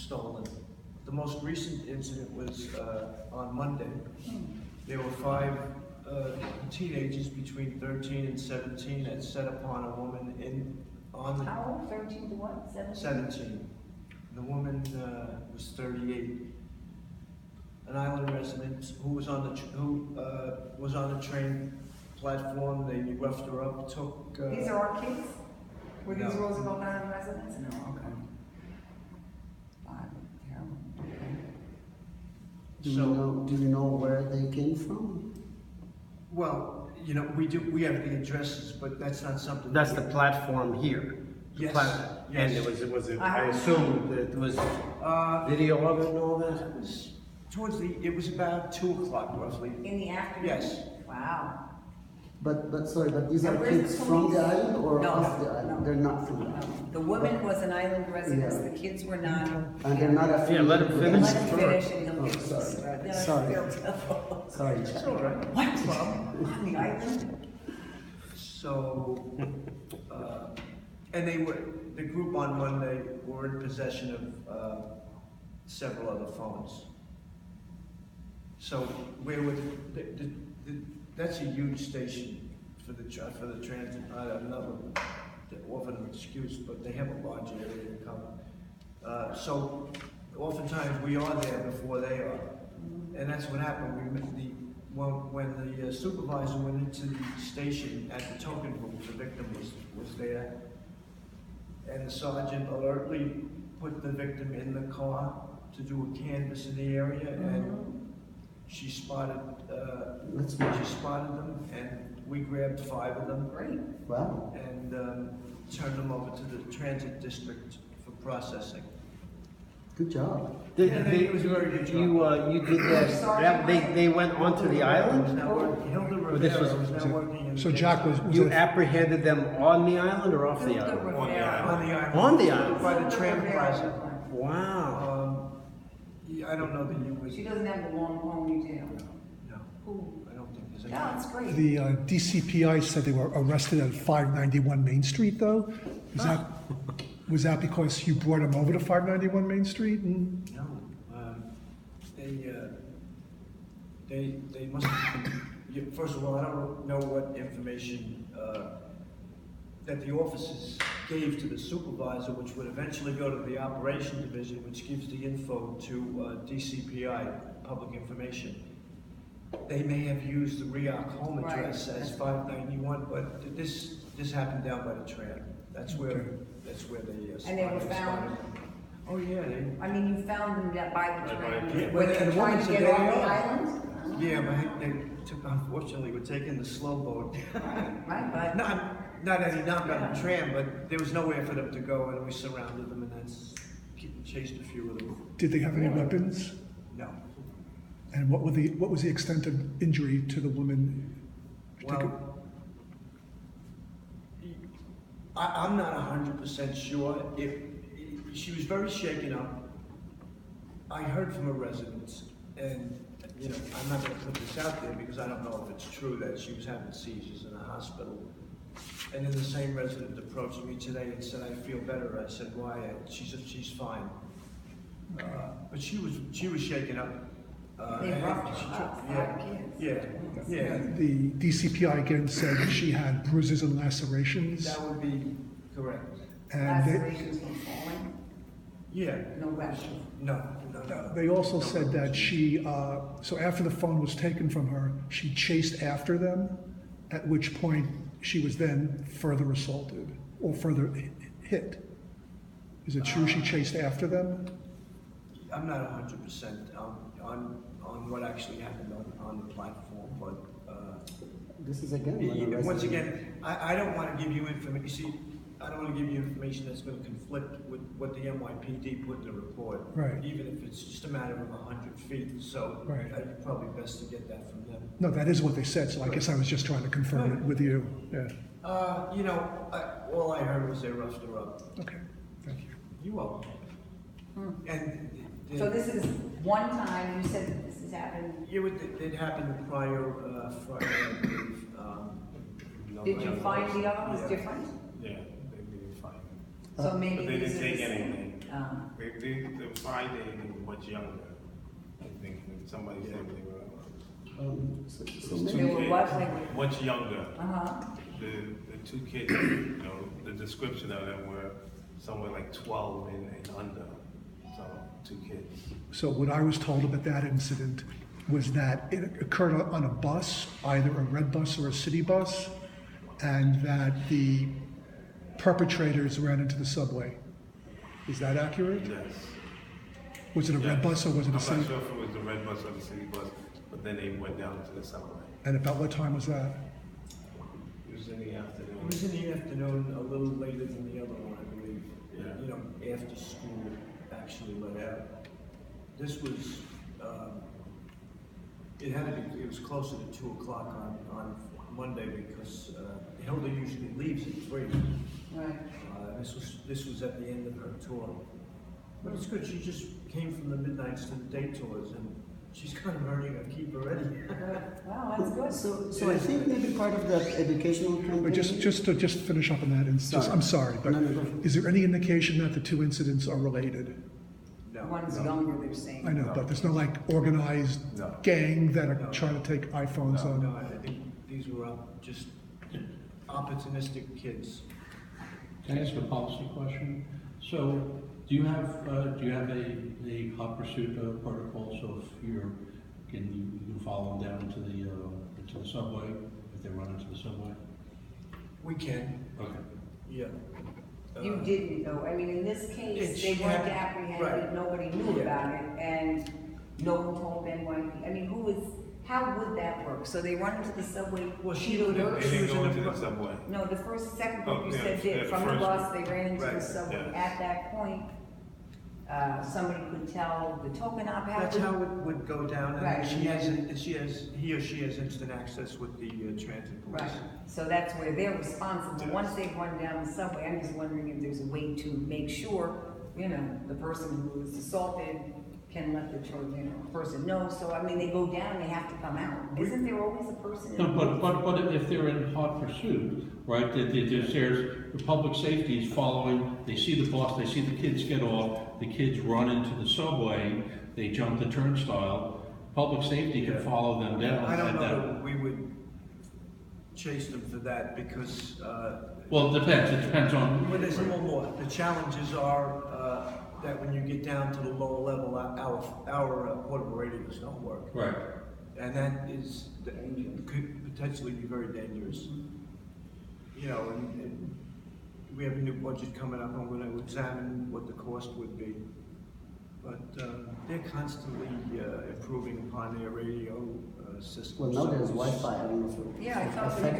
stolen. The most recent incident was on Monday. There were 5 teenagers between 13 and 17 that set upon a woman on the... How old? 13 to what? 17? 17. The woman was 38. An island resident who was on the train platform. They roughed her up. Took. These are our kids. Were these No. Roosevelt Island residents? No. Okay. Terrible. Okay. Do you know where they came from? Well, you know, we have the addresses, but that's not something. That's the platform here. Yes. And Yes. I assume that it was video of it and all that? It was about 2 o'clock roughly. In the afternoon? Yes. Wow. But sorry, but these are And where's kids the from the police? island or No, off the island? no. They're not from the No. island. The woman was an island resident, Yeah. the kids were not. And they're not affiliated. Yeah, let him with finish. Let him finish and he'll Oh, get sorry. No, Sorry. no. Sorry, It's Jack. all right. What? On the island? So, and the group on Monday were in possession of several other phones. So where would, that's a huge station for the transit. I'm not offering an excuse, but they have a large area to cover. So oftentimes we are there before they are. And that's what happened. When the supervisor went into the station at the token booth, the victim was there. And the sergeant alertly put the victim in the car to do a canvass in the area, and she spotted them, and we grabbed 5 of them. Great. Wow. And turned them over to the transit district for processing. Good job. It was a very good job. You did that, they went onto the island? Hilda Well, this Rivera was- was now working in... So Jack was You it apprehended them on the island or off the Hilda island? Rivera. On the island. On the island? By the tram plaza. Wow. Yeah, I don't know that you would... She doesn't have a long ponytail. No, Who? I don't think there's any... No, it's great. the DCPI said they were arrested at 591 Main Street, though? Was that because you brought them over to 591 Main Street? And No, they must have... First of all, I don't know what information that the officers gave to the supervisor, which would eventually go to the operation division, which gives the info to DCPI, public information. They may have used the RIRA home address as 591, but this happened down by the tram. That's where they... And they were found? Oh, yeah, I mean, you found them by the tram. Yeah, Were they and the trying woman's to a get day off the off. island? Yeah, but they unfortunately were taking the slow boat. Right, but. Not any knock on the tram, but there was nowhere for them to go, and we surrounded them, and chased a few of them. did they have any weapons? No. And what was the extent of injury to the woman? Well, I'm not 100% sure. She was very shaken up. I heard from a resident, and you know, I'm not going to put this out there because I don't know if it's true that she was having seizures in a hospital. And then the same resident approached me today and said, "I feel better." I said, "Why?" She's fine. But she was shaken up. They and roughed she her up, took- 5 kids. Yeah. The DCPI again said she had bruises and lacerations. That would be correct. And Lacerations from falling? Yeah. No weapon? No. they also said that she, so after the phone was taken from her, she chased after them, at which point she was then further assaulted or further hit. Is it true she chased after them? I'm not 100% on what actually happened on the platform, but This is again. when a once resident- again, I don't want to give you information. You see, I don't want to give you information that's going to conflict with what the NYPD put in the report. Right. Even if it's just a matter of 100 feet. So Right. it's probably best to get that from them. No, that is what they said, so I guess I was just trying to confirm it with you. Yeah, You know, all I heard was they roughed her up. okay, thank you. You welcome. And So this is one time, you said that this has happened. it happened prior Friday, I believe. Did you find the other ones Yeah. different? Yeah, they didn't find them. So maybe But they this didn't take is- anything. The Friday, they were much younger. I think when somebody said they were. So They maybe, were what, like, Much younger. uh-huh, The two kids, you know, the description of them were somewhere like 12 and under. So, two kids. So what I was told about that incident was that it occurred on a bus, either a red bus or a city bus, and that the perpetrators ran into the subway. Is that accurate? Yes. Was it a red Yes. bus or was it a I'm not city? sure if it was the red bus or the city bus, but then they went down to the subway. And about what time was that? It was in the afternoon. It was in the afternoon, a little later than the other one, I believe. Yeah. You know, after school actually let out. This was, it was closer to 2 o'clock on Monday because Hilda usually leaves at 3. right. This was at the end of her tour. But it's good, she just came from the midnights to the day tours and she's kind of earning a keep already. Good. Well, that's good. so I think maybe part of that educational campaign. But just to finish up on that, and Sorry. I'm sorry, but No, no, go. is there any indication that the two incidents are related? No. One's younger, they're saying. I know, but there's no like organized No. gang that are No. trying to take iPhones No, on. I think these were just opportunistic kids. Can I ask a policy question? So, do you have a hot pursuit protocol, so if you can follow them down into the subway, if they run into the subway? We can, Okay. yeah. You didn't know, I mean, in this case, they It's- weren't yeah, apprehended, right. nobody knew Yeah. about it, and no one told NYPD. I mean, how would that work? So they run into the subway, Well, she Peter would have- Lurch- They didn't go in into the the front. subway. no, second group Oh, you yeah, said did, yeah, from the first bus, group. they ran into the Right, subway. yeah. At that point, somebody could tell the token op That's happened. how it would go down, Right. and he or she has instant access with the transit police. Right, so that's where they're responsible. Once they run down the subway, I'm just wondering if there's a way to make sure, you know, the person who was assaulted can let the children, person know. So, I mean, they go down, they have to come out. Isn't there always a person in No, the but if they're in hot pursuit, right, there's the public safety is following, they see the bus, they see the kids get off, the kids run into the subway, they jump the turnstile, public safety can Yeah. follow them down. I don't at that- know that we would chase them for that because, Well, it depends on. well, there's a little more. The challenges are that when you get down to the lower level, our portable radios don't work. Right. And that could potentially be very dangerous. You know, and we have a new budget coming up, I'm gonna examine what the cost would be. But they're constantly improving upon their radio system. Well, now there's Wi-Fi. I don't know if it Yeah, I thought they affects